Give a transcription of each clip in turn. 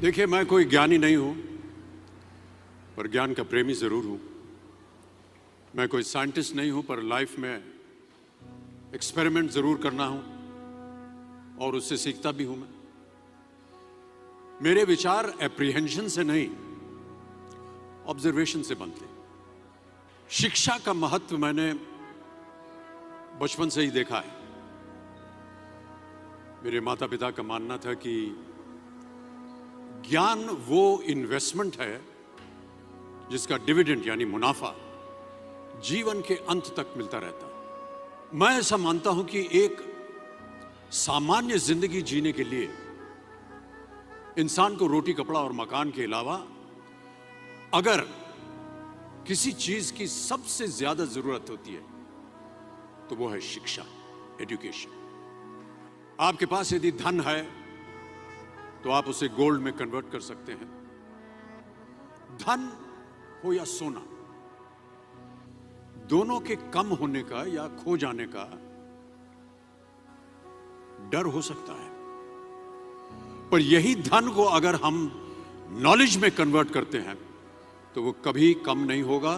देखिए, मैं कोई ज्ञानी नहीं हूं, पर ज्ञान का प्रेमी जरूर हूं। मैं कोई साइंटिस्ट नहीं हूं, पर लाइफ में एक्सपेरिमेंट जरूर करना हूं और उससे सीखता भी हूं। मेरे विचार एप्रीहेंशन से नहीं, ऑब्जर्वेशन से बनते। शिक्षा का महत्व मैंने बचपन से ही देखा है। मेरे माता पिता का मानना था कि ज्ञान वो इन्वेस्टमेंट है जिसका डिविडेंड यानी मुनाफा जीवन के अंत तक मिलता रहता। मैं ऐसा मानता हूं कि एक सामान्य जिंदगी जीने के लिए इंसान को रोटी, कपड़ा और मकान के अलावा अगर किसी चीज की सबसे ज्यादा जरूरत होती है तो वो है शिक्षा, एजुकेशन। आपके पास यदि धन है तो आप उसे गोल्ड में कन्वर्ट कर सकते हैं। धन हो या सोना, दोनों के कम होने का या खो जाने का डर हो सकता है, पर यही धन को अगर हम नॉलेज में कन्वर्ट करते हैं तो वो कभी कम नहीं होगा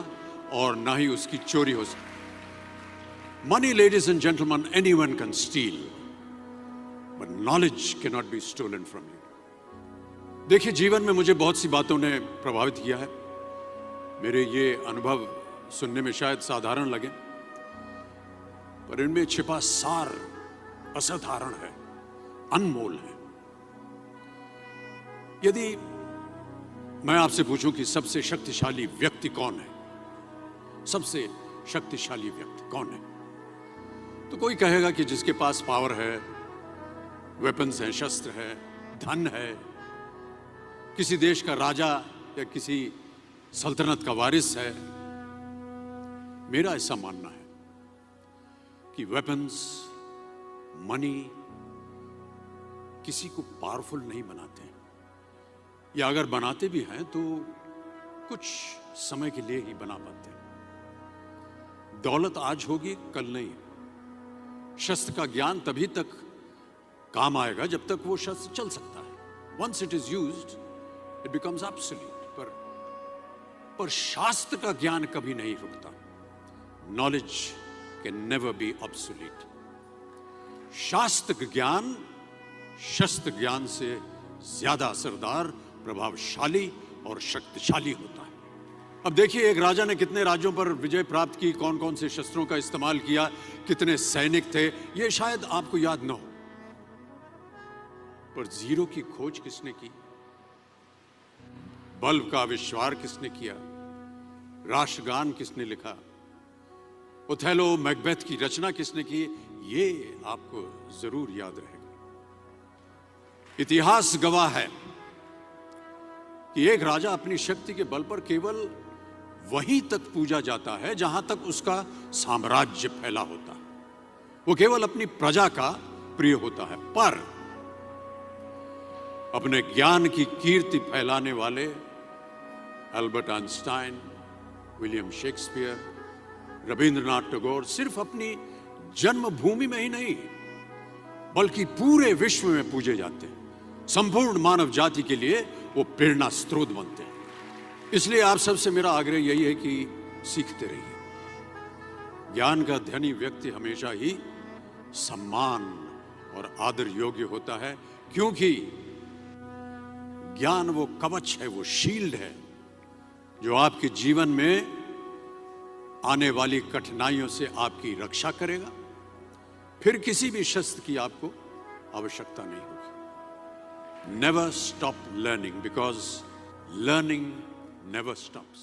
और ना ही उसकी चोरी हो सकती। Money, ladies and gentleman, anyone can steal, but knowledge can not be stolen from you. देखिए, जीवन में मुझे बहुत सी बातों ने प्रभावित किया है। मेरे ये अनुभव सुनने में शायद साधारण लगे, पर इनमें छिपा सार असाधारण है, अनमोल है। यदि मैं आपसे पूछूं कि सबसे शक्तिशाली व्यक्ति कौन है, सबसे शक्तिशाली व्यक्ति कौन है, तो कोई कहेगा कि जिसके पास पावर है, वेपन्स हैं, शस्त्र है, धन है, किसी देश का राजा या किसी सल्तनत का वारिस है। मेरा ऐसा मानना है कि वेपन्स, मनी किसी को पावरफुल नहीं बनाते, या अगर बनाते भी हैं तो कुछ समय के लिए ही बना पाते हैं। दौलत आज होगी, कल नहीं। शस्त्र का ज्ञान तभी तक काम आएगा जब तक वो शस्त्र चल सकता है। Once it is used it becomes absolute. पर शास्त्र का ज्ञान कभी नहीं रुकता। Knowledge can never be obsolete. शास्त्र ज्ञान शस्त्र ज्ञान से ज्यादा असरदार, प्रभावशाली और शक्तिशाली होता है। अब देखिए, एक राजा ने कितने राज्यों पर विजय प्राप्त की, कौन कौन से शस्त्रों का इस्तेमाल किया, कितने सैनिक थे, यह शायद आपको याद न हो, पर जीरो की खोज किसने की, बल्ब का आविष्कार किसने किया, राष्ट्रगान किसने लिखा, ओथेलो, मैकबेथ की रचना किसने की, ये आपको जरूर याद रहेगा। इतिहास गवाह है कि एक राजा अपनी शक्ति के बल पर केवल वहीं तक पूजा जाता है जहां तक उसका साम्राज्य फैला होता है। वो केवल अपनी प्रजा का प्रिय होता है। पर अपने ज्ञान की कीर्ति फैलाने वाले Albert Einstein, William Shakespeare, Rabindranath Tagore सिर्फ अपनी जन्मभूमि में ही नहीं बल्कि पूरे विश्व में पूजे जाते हैं। संपूर्ण मानव जाति के लिए वो प्रेरणा स्रोत बनते हैं। इसलिए आप सबसे मेरा आग्रह यही है कि सीखते रहिए। ज्ञान का धनी व्यक्ति हमेशा ही सम्मान और आदर योग्य होता है, क्योंकि ज्ञान वो कवच है, वो शील्ड है जो आपके जीवन में आने वाली कठिनाइयों से आपकी रक्षा करेगा। फिर किसी भी शस्त्र की आपको आवश्यकता नहीं होगी। Never stop learning, because learning never stops.